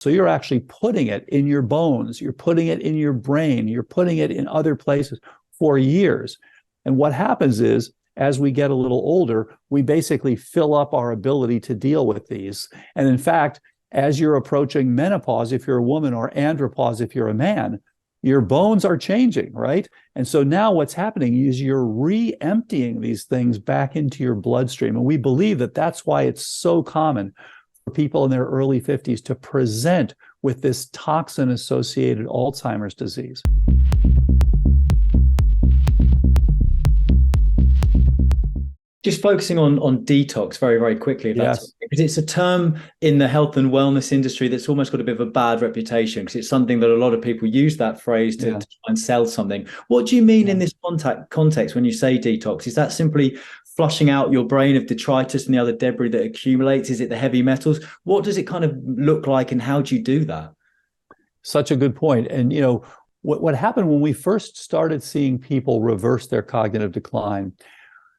So you're actually putting it in your bones, you're putting it in your brain, you're putting it in other places for years. And what happens is, as we get a little older, we basically fill up our ability to deal with these. And in fact, as you're approaching menopause, if you're a woman, or andropause, if you're a man, your bones are changing, right? And so now what's happening is you're re-emptying these things back into your bloodstream. And we believe that that's why it's so common for people in their early 50s to present with this toxin-associated Alzheimer's disease. Just focusing on detox very, very quickly, because it's a term in the health and wellness industry that's almost got a bit of a bad reputation, because it's something that a lot of people use that phrase to try and sell something. What do you mean in this context when you say detox? Is that simply flushing out your brain of detritus and the other debris that accumulates? Is it the heavy metals? What does it kind of look like, and how do you do that? Such a good point. And, you know, what happened when we first started seeing people reverse their cognitive decline,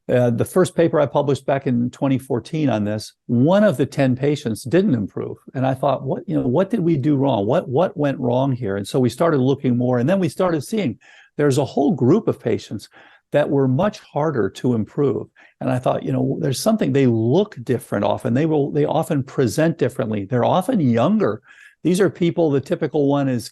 the first paper I published back in 2014 on this, one of the 10 patients didn't improve. And I thought, what did we do wrong? What went wrong here? And so we started looking more, and then we started seeing there's a whole group of patients that were much harder to improve. And I thought, there's something, they look different often. They often present differently. They're often younger. These are people, the typical one is,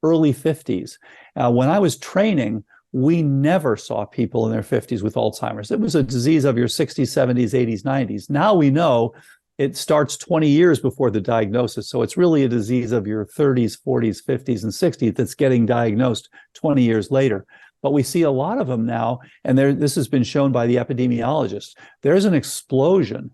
early 50s. When I was training, we never saw people in their 50s with Alzheimer's. It was a disease of your 60s, 70s, 80s, 90s. Now we know it starts 20 years before the diagnosis. So it's really a disease of your 30s, 40s, 50s, and 60s that's getting diagnosed 20 years later. But we see a lot of them now, and this has been shown by the epidemiologists. There's an explosion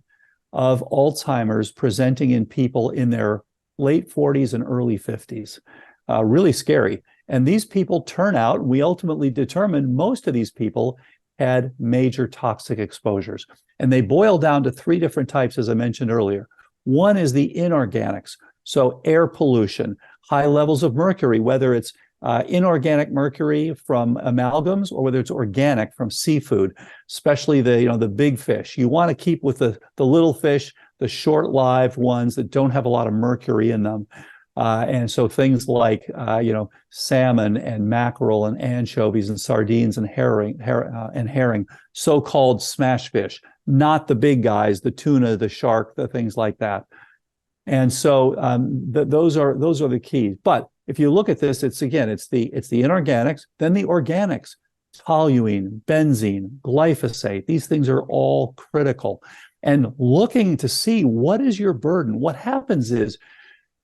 of Alzheimer's presenting in people in their late 40s and early 50s. Really scary. And these people turn out, we ultimately determined most of these people had major toxic exposures. And they boil down to three different types, as I mentioned earlier. One is the inorganics, so air pollution, high levels of mercury, whether it's inorganic mercury from amalgams or whether it's organic from seafood, especially the big fish. You want to keep with the little fish, the short-lived ones that don't have a lot of mercury in them. And so things like, salmon and mackerel and anchovies and sardines and herring, so-called smash fish, not the big guys, the tuna, the shark, the things like that. And so those are the keys. But if you look at this, it's the inorganics, then the organics, toluene, benzene, glyphosate. These things are all critical. And looking to see what is your burden. What happens is,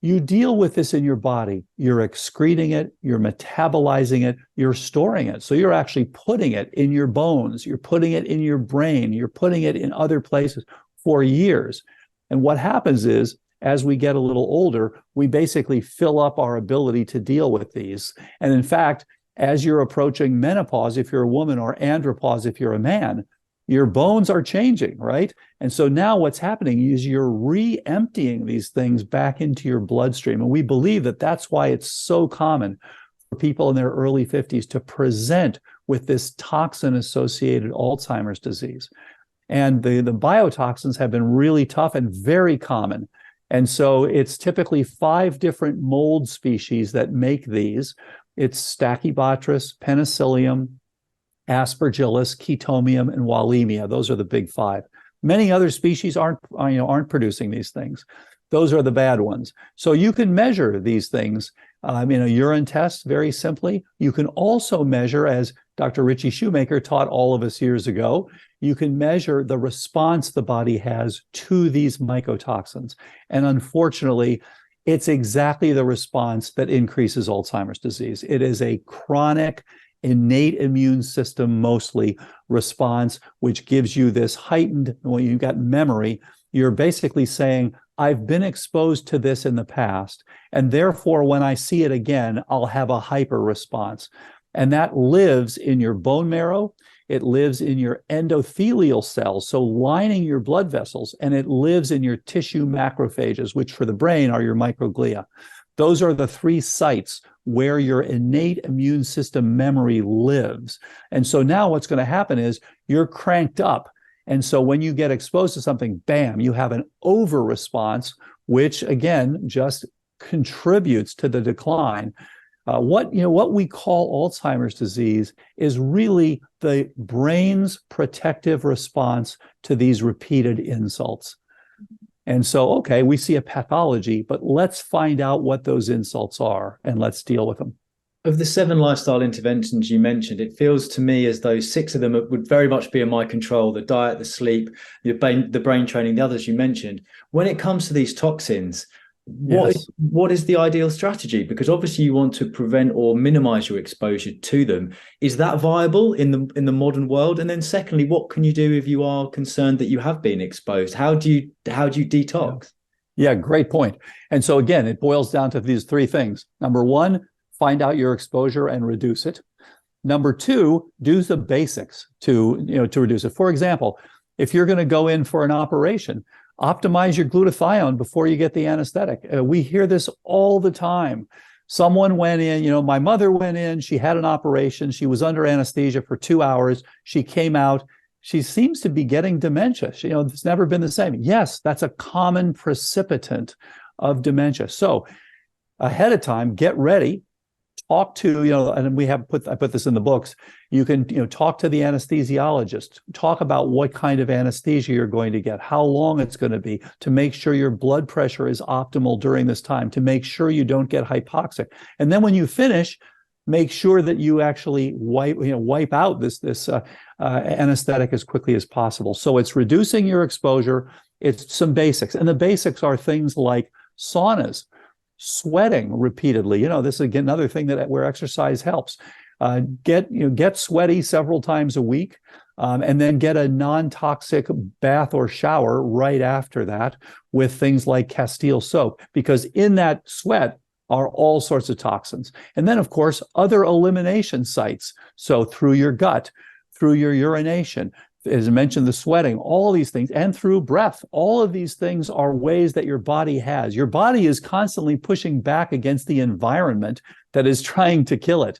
you deal with this in your body. You're excreting it, you're metabolizing it, you're storing it. So you're actually putting it in your bones, you're putting it in your brain, you're putting it in other places for years. And what happens is, as we get a little older, we basically fill up our ability to deal with these. And in fact, as you're approaching menopause, if you're a woman, or andropause, if you're a man, your bones are changing, right? And so now what's happening is you're re-emptying these things back into your bloodstream. And we believe that that's why it's so common for people in their early 50s to present with this toxin-associated Alzheimer's disease. And the biotoxins have been really tough and very common. And so it's typically 5 different mold species that make these. It's Stachybotrys, Penicillium, Aspergillus, Chaetomium, and Wallemia. Those are the big 5. Many other species aren't producing these things. Those are the bad ones. So you can measure these things in a urine test very simply. You can also measure, as Dr. Richie Shoemaker taught all of us years ago, you can measure the response the body has to these mycotoxins. And unfortunately, it's exactly the response that increases Alzheimer's disease. It is a chronic, innate immune system mostly response, which gives you this heightened, when you've got memory, you're basically saying, I've been exposed to this in the past, and therefore when I see it again, I'll have a hyper response. And that lives in your bone marrow, it lives in your endothelial cells, so lining your blood vessels, and it lives in your tissue macrophages, which for the brain are your microglia. Those are the 3 sites where your innate immune system memory lives. And so now what's going to happen is you're cranked up. And so when you get exposed to something, bam, you have an over response, which again just contributes to the decline. What we call Alzheimer's disease is really the brain's protective response to these repeated insults. And so, okay, we see a pathology, but let's find out what those insults are and let's deal with them. Of the 7 lifestyle interventions you mentioned, it feels to me as though 6 of them would very much be in my control: the diet, the sleep, the brain training, the others you mentioned. When it comes to these toxins, what is the ideal strategy? Because obviously you want to prevent or minimize your exposure to them. Is that viable in the modern world? And then secondly, what can you do if you are concerned that you have been exposed? How do you detox? Yeah, great point. And so again, it boils down to these 3 things. Number 1, find out your exposure and reduce it. Number 2, do the basics to reduce it. For example, if you're going to go in for an operation, optimize your glutathione before you get the anesthetic. We hear this all the time. Someone went in, my mother went in, she had an operation, she was under anesthesia for 2 hours, she came out, she seems to be getting dementia. It's never been the same. Yes, that's a common precipitant of dementia. So ahead of time, get ready. Talk to, and I put this in the books. You can, talk to the anesthesiologist, talk about what kind of anesthesia you're going to get, how long it's going to be, to make sure your blood pressure is optimal during this time, to make sure you don't get hypoxic. And then when you finish, make sure that you actually wipe out this anesthetic as quickly as possible. So it's reducing your exposure. It's some basics. And the basics are things like saunas, sweating repeatedly. This is again another thing where exercise helps. Get sweaty several times a week, and then get a non-toxic bath or shower right after that with things like Castile soap, because in that sweat are all sorts of toxins. And then, of course, other elimination sites. So through your gut, through your urination, as I mentioned, the sweating, all these things, and through breath. All of these things are ways that your body has. Your body is constantly pushing back against the environment that is trying to kill it.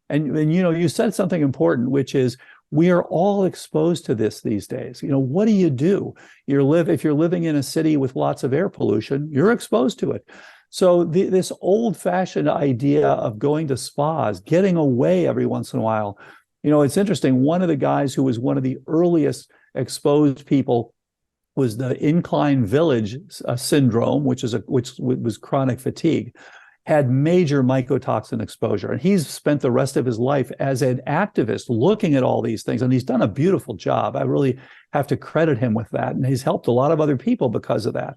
And you said something important, which is we are all exposed to this these days. What do you do? If you're living in a city with lots of air pollution, you're exposed to it. So this old-fashioned idea of going to spas, getting away every once in a while. It's interesting. One of the guys who was one of the earliest exposed people was the incline village syndrome, which was chronic fatigue, had major mycotoxin exposure. And he's spent the rest of his life as an activist looking at all these things. And he's done a beautiful job. I really have to credit him with that. And he's helped a lot of other people because of that.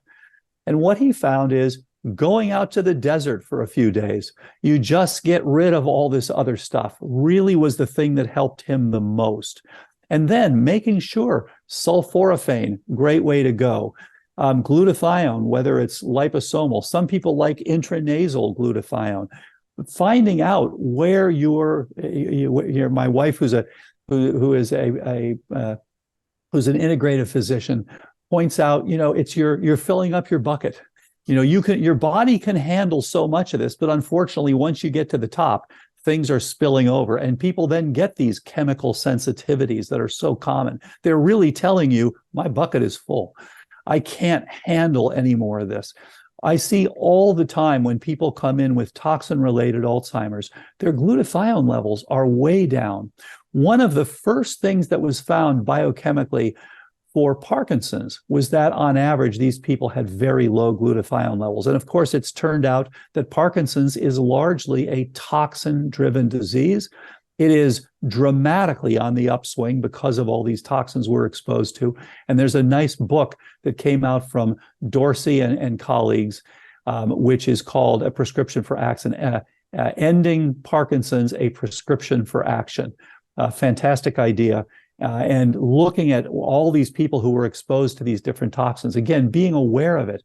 And what he found is going out to the desert for a few days, you just get rid of all this other stuff, really was the thing that helped him the most. And then making sure sulforaphane, great way to go. Glutathione, whether it's liposomal, some people like intranasal glutathione. Finding out where my wife, who's an integrative physician, points out, you're filling up your bucket. Your body can handle so much of this, but unfortunately, once you get to the top, things are spilling over, and people then get these chemical sensitivities that are so common. They're really telling you, my bucket is full. I can't handle any more of this. I see all the time when people come in with toxin-related Alzheimer's, their glutathione levels are way down. One of the first things that was found biochemically for Parkinson's was that on average, these people had very low glutathione levels. And of course, it's turned out that Parkinson's is largely a toxin-driven disease. It is dramatically on the upswing because of all these toxins we're exposed to. And there's a nice book that came out from Dorsey and colleagues, which is called A Prescription for Action, Ending Parkinson's, a Prescription for Action. A fantastic idea. And looking at all these people who were exposed to these different toxins, again, being aware of it.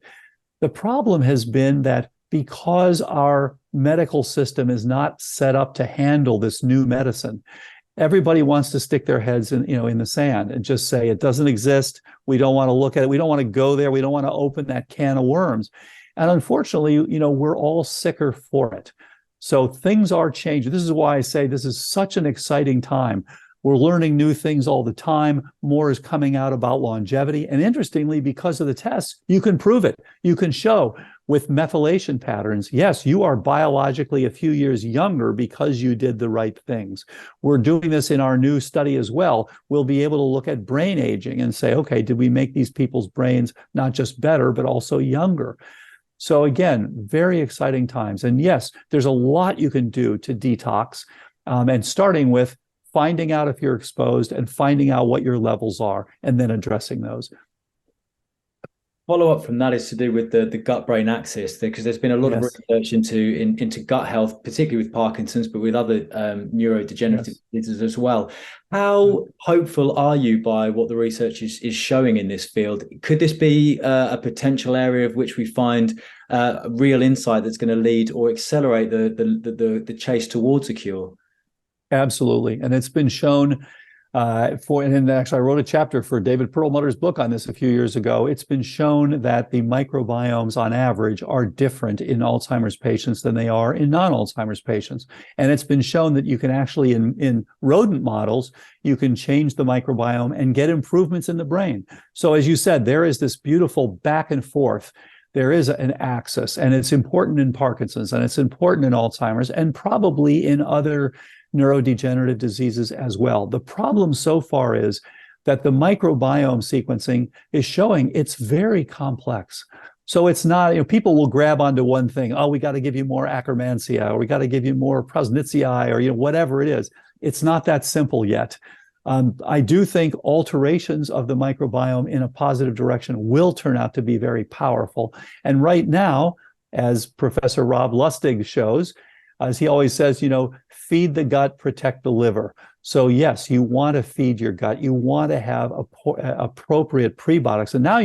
The problem has been that because our medical system is not set up to handle this new medicine, everybody wants to stick their heads in the sand and just say it doesn't exist. We don't want to look at it. We don't want to go there. We don't want to open that can of worms. And unfortunately, we're all sicker for it. So things are changing. This is why I say this is such an exciting time. We're learning new things all the time. More is coming out about longevity. And interestingly, because of the tests, you can prove it. You can show with methylation patterns, yes, you are biologically a few years younger because you did the right things. We're doing this in our new study as well. We'll be able to look at brain aging and say, okay, did we make these people's brains not just better, but also younger? So again, very exciting times. And yes, there's a lot you can do to detox, and starting with finding out if you're exposed and finding out what your levels are, and then addressing those. Follow-up from that is to do with the gut-brain axis, because there's been a lot of research into gut health, particularly with Parkinson's, but with other neurodegenerative diseases as well. How hopeful are you by what the research is showing in this field? Could this be a potential area of which we find real insight that's going to lead or accelerate the chase towards a cure? Absolutely. And it's been shown and actually I wrote a chapter for David Perlmutter's book on this a few years ago. It's been shown that the microbiomes on average are different in Alzheimer's patients than they are in non-Alzheimer's patients. And it's been shown that you can actually, in rodent models, you can change the microbiome and get improvements in the brain. So as you said, there is this beautiful back and forth. There is an axis, and it's important in Parkinson's, and it's important in Alzheimer's, and probably in other neurodegenerative diseases as well. The problem so far is that the microbiome sequencing is showing it's very complex. So it's not, people will grab onto one thing. Oh, we got to give you more Akkermansia, or we got to give you more Prausnitzii, or whatever it is. It's not that simple yet. I do think alterations of the microbiome in a positive direction will turn out to be very powerful. And right now, as Professor Rob Lustig shows, as he always says, feed the gut, protect the liver. So yes, you want to feed your gut. You want to have appropriate prebiotics. And now,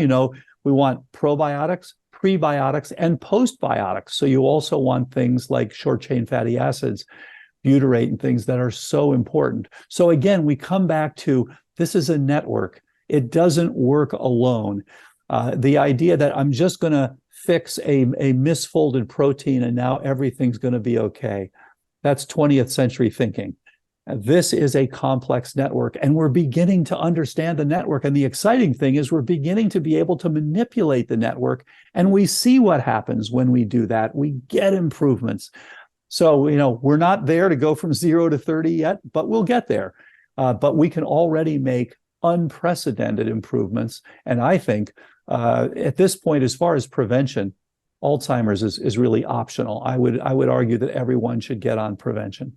we want probiotics, prebiotics, and postbiotics. So you also want things like short-chain fatty acids, butyrate, and things that are so important. So again, we come back to this is a network. It doesn't work alone. The idea that I'm just going to fix a misfolded protein and now everything's going to be okay. That's 20th century thinking. This is a complex network, and we're beginning to understand the network. And the exciting thing is we're beginning to be able to manipulate the network, and we see what happens when we do that. We get improvements. So, we're not there to go from 0 to 30 yet, but we'll get there. But we can already make unprecedented improvements. And I think at this point, as far as prevention, Alzheimer's is really optional. I would argue that everyone should get on prevention.